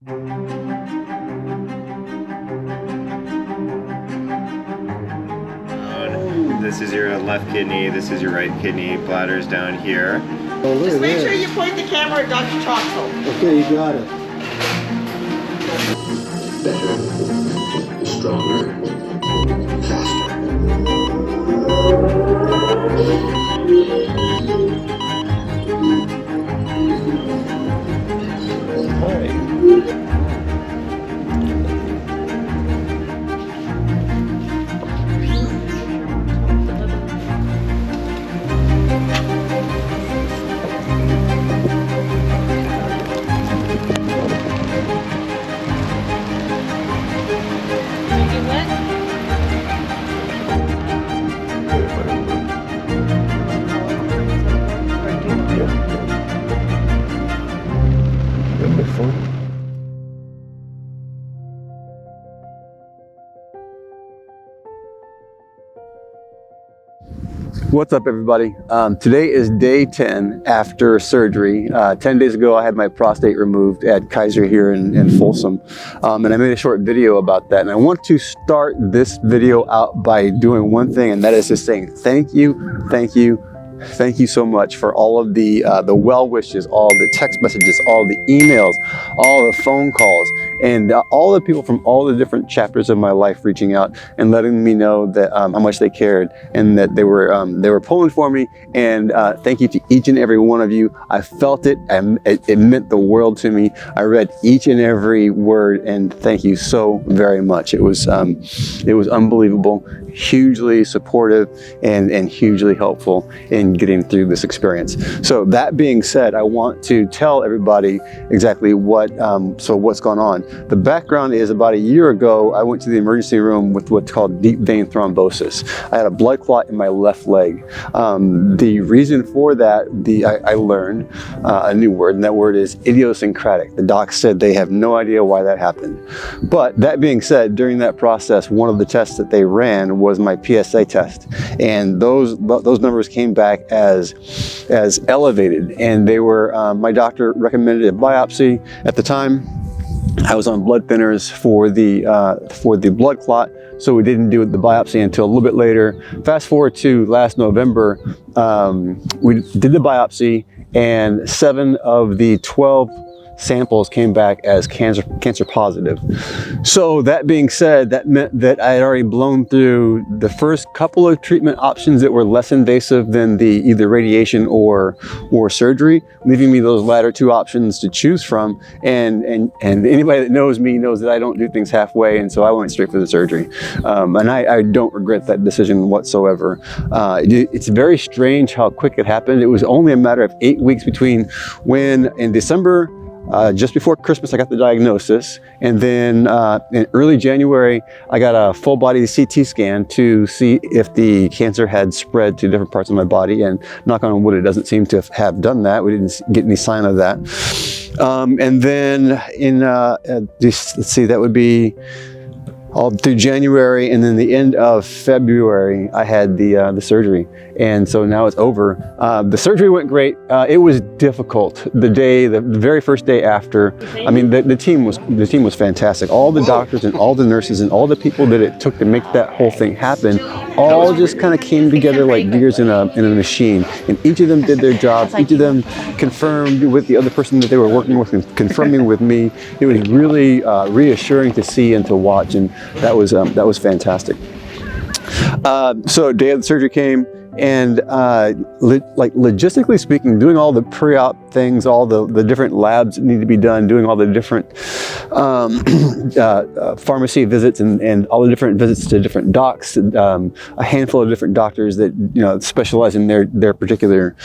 This is your left kidney, this is your right kidney, bladder's down here. Oh, Just make sure you point the camera at Dr. Troxel. Okay, you got it. Better, stronger, faster. All right. What's up, everybody? Today is day 10 after surgery. 10 days ago, I had my prostate removed at Kaiser here in Folsom. And I made a short video about that. And I want to start this video out by doing one thing, and that is just saying thank you, thank you, thank you so much for all of the well wishes, all the text messages, all the emails, all the phone calls, and all the people from all the different chapters of my life reaching out and letting me know that how much they cared and that they were pulling for me. And thank you to each and every one of you. I felt it, and it meant the world to me. I read each and every word, and thank you so very much. It was unbelievable, hugely supportive, and hugely helpful in getting through this experience. So that being said, I want to tell everybody exactly what's gone on. The background is about a year ago, I went to the emergency room with what's called deep vein thrombosis. I had a blood clot in my left leg. The reason for that, I learned a new word, and that word is idiosyncratic. The docs said they have no idea why that happened. But that being said, during that process, one of the tests that they ran was my PSA test, and those numbers came back as elevated, and they were my doctor recommended a biopsy. At the time, I was on blood thinners for the blood clot, so we didn't do the biopsy until a little bit later. Fast forward to last November, we did the biopsy, and 7 of the 12 samples came back as cancer positive. So that being said, that meant that I had already blown through the first couple of treatment options that were less invasive than the either radiation or surgery, leaving me those latter 2 options to choose from. And anybody that knows me knows that I don't do things halfway, and so I went straight for the surgery. And I don't regret that decision whatsoever. It's very strange how quick it happened. It was only a matter of 8 weeks between when in December, just before Christmas, I got the diagnosis, and then in early January, I got a full body CT scan to see if the cancer had spread to different parts of my body, and knock on wood, it doesn't seem to have done that. We didn't get any sign of that. And then in, let's see, that would be all through January, and then the end of February, I had the surgery, and so now it's over. The surgery went great. It was difficult. The very first day after. I mean, the team was fantastic. All the doctors and all the nurses and all the people that it took to make that whole thing happen, all just kind of came together like gears in a machine. And each of them did their jobs. Each of them confirmed with the other person that they were working with and confirming with me. It was really reassuring to see and to watch, and that was fantastic. So day of the surgery came, and logistically speaking, doing all the pre-op things, all the different labs that need to be done, doing all the different pharmacy visits and all the different visits to different docs, a handful of different doctors that specialize in their particular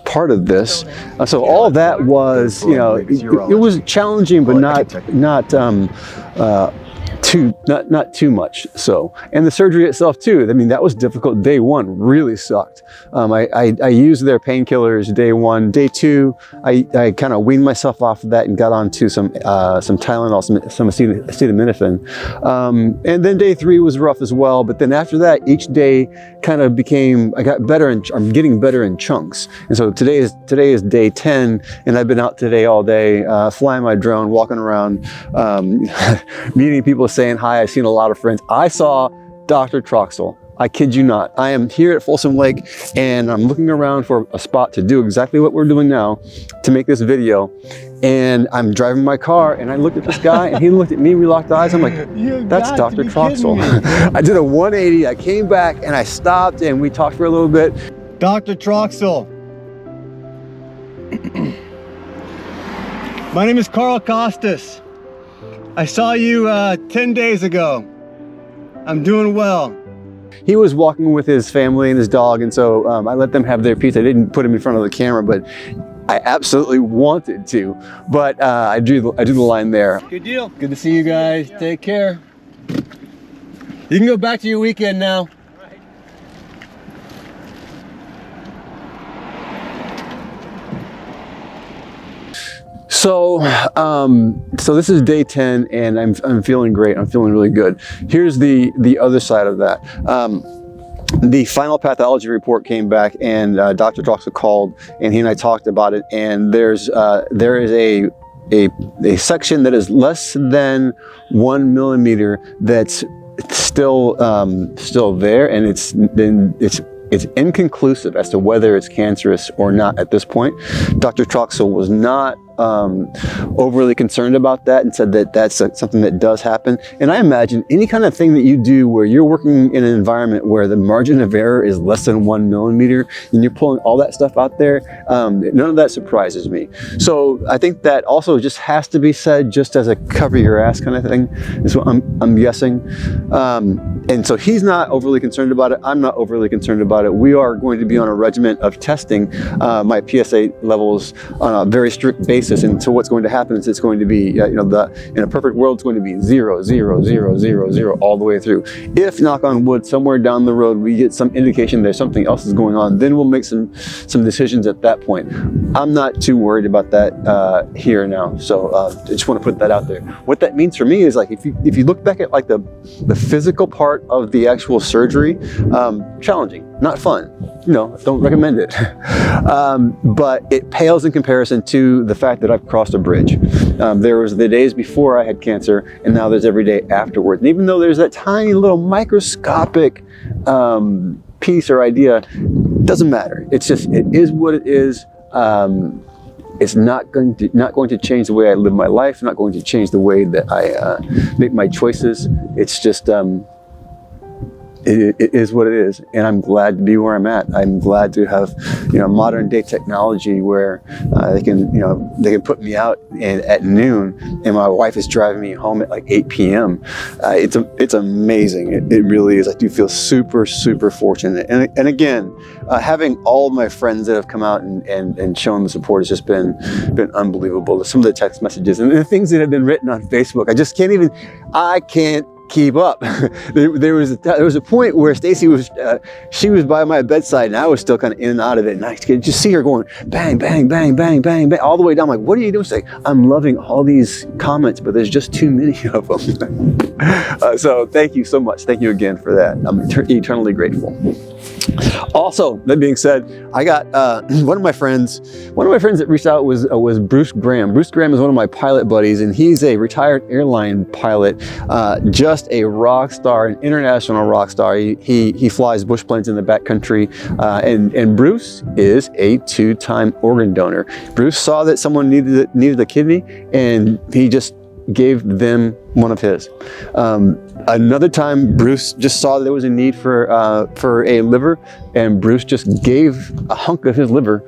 part of this. So all that was, it was challenging, but not not too much so. And the surgery itself too, I mean, that was difficult. Day one really sucked. I used their painkillers day one. Day two, I kind of weaned myself off of that and got onto some Tylenol, some acetaminophen. And then day three was rough as well. But then after that, each day kind of became, I got better, and I'm getting better in chunks. And so today is day 10, and I've been out today all day, flying my drone, walking around, meeting people, saying hi. I've seen a lot of friends. I saw Dr. Troxel. I kid you not. I am here at Folsom Lake, and I'm looking around for a spot to do exactly what we're doing now, to make this video. And I'm driving my car, and I looked at this guy, and he looked at me. We locked eyes. I'm like, that's Dr. Troxel. I did a 180. I came back, and I stopped, and we talked for a little bit. Dr. Troxel. My name is Carl Costas. I saw you 10 days ago. I'm doing well. He was walking with his family and his dog, and so I let them have their piece. I didn't put him in front of the camera, but I absolutely wanted to. But I drew the line there. Good deal. Good to see you guys. Take care. You can go back to your weekend now. So, so this is day 10, and I'm feeling great. I'm feeling really good. Here's the other side of that. The final pathology report came back, and Dr. Troxel called, and he and I talked about it. And there is a section that is less than 1 millimeter that's still there, and it's inconclusive as to whether it's cancerous or not at this point. Dr. Troxel was not overly concerned about that, and said that that's something that does happen. And I imagine any kind of thing that you do where you're working in an environment where the margin of error is less than 1 millimeter, and you're pulling all that stuff out there, none of that surprises me. So I think that also just has to be said, just as a cover your ass kind of thing, is what I'm guessing. And so he's not overly concerned about it. I'm not overly concerned about it. We are going to be on a regimen of testing my PSA levels on a very strict basis. And so what's going to happen is it's going to be, in a perfect world, it's going to be 0, 0, 0, 0, 0 all the way through. If, knock on wood, somewhere down the road we get some indication there's something else is going on, then we'll make some decisions at that point. I'm not too worried about that here now. So I just want to put that out there. What that means for me is, like, if you look back at like the physical part of the actual surgery, challenging, not fun. Don't recommend it. But it pales in comparison to the fact that I've crossed a bridge. There was the days before I had cancer, and now there's every day afterwards. And even though there's that tiny little microscopic piece or idea, it doesn't matter. It is what it is. It's not going to change the way I live my life. Not going to change the way that I make my choices. It's just it is what it is, and I'm glad to be where I'm at. I'm glad to have modern day technology where they can put me out at noon, and my wife is driving me home at like 8 p.m. It's amazing. It really is. I do feel super fortunate, and again, having all of my friends that have come out and shown the support has just been unbelievable. Some of the text messages and the things that have been written on Facebook, I can't keep up. There was a point where Stacy was by my bedside, and I was still kind of in and out of it, and I could just see her going bang, bang, bang, bang, bang, bang, all the way down. I'm like, what are you doing? She's like, I'm loving all these comments, but there's just too many of them. So thank you so much. Thank you again for that. I'm eternally grateful. Also, that being said, I got one of my friends that reached out was Bruce Graham. Bruce Graham is one of my pilot buddies, and he's a retired airline pilot, just a rock star, an international rock star. He flies bush planes in the backcountry, and Bruce is a 2-time organ donor. Bruce saw that someone needed a kidney, and he just gave them one of his. Another time, Bruce just saw that there was a need for a liver, and Bruce just gave a hunk of his liver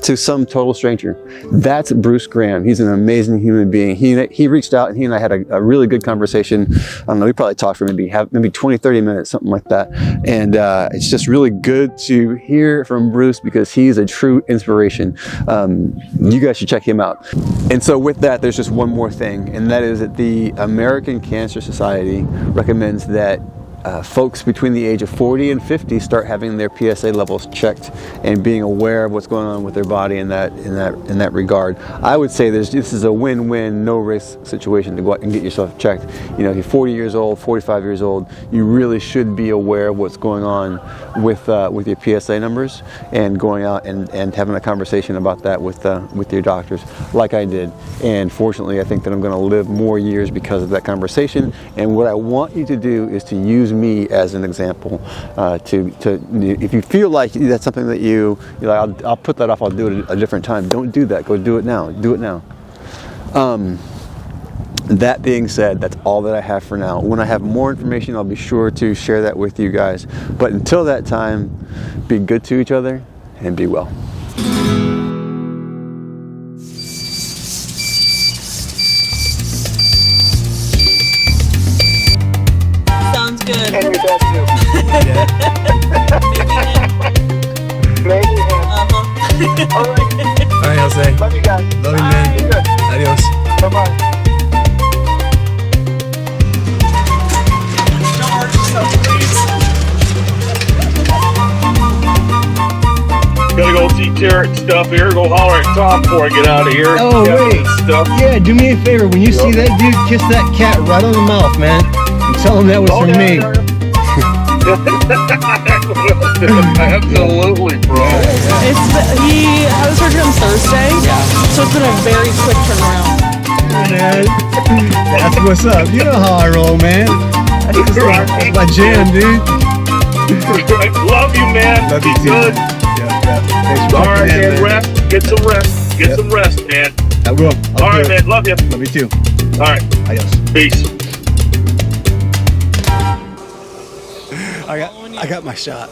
to some total stranger. That's Bruce Graham. He's an amazing human being. He reached out, and he and I had a really good conversation. I don't know, we probably talked for maybe 20, 30 minutes, something like that. And it's just really good to hear from Bruce because he's a true inspiration. You guys should check him out. And so with that, there's just one more thing, and that is that the American Cancer Society recommends that folks between the age of 40 and 50 start having their PSA levels checked and being aware of what's going on with their body in that regard. I would say this is a win-win, no-risk situation to go out and get yourself checked. You know, if you're 40 years old, 45 years old, you really should be aware of what's going on with your PSA numbers and going out and having a conversation about that with your doctors, like I did. And fortunately, I think that I'm going to live more years because of that conversation. And what I want you to do is to use me as an example. If you feel like that's something that you're like, I'll put that off, I'll do it at a different time. Don't do that. Go do it now. Do it now. That being said, that's all that I have for now. When I have more information, I'll be sure to share that with you guys. But until that time, be good to each other and be well. Sounds good. And your dad too. Maybe him. All right. All right, Jose. Love you guys. Love you, man. Be good. Adios. Bye-bye. Gotta go see Jarrett and stuff here. Go holler at Tom before I get out of here. Oh, Kevin wait. and Stuff. Yeah, do me a favor. When you see that dude, kiss that cat right on the mouth, man. And tell him that was from me. Absolutely, bro. He had a surgery on Thursday, so it's been a very quick turnaround. Man, that's what's up. You know how I roll, man. That's my jam, dude. Love you, man. Love Be you too. good. Yeah. Thanks for All right, checking in, man. Rest. Get some rest. Get some rest, man. I will. All right, man. Love you. Love you too. All right. Adios. Peace. I got my shot.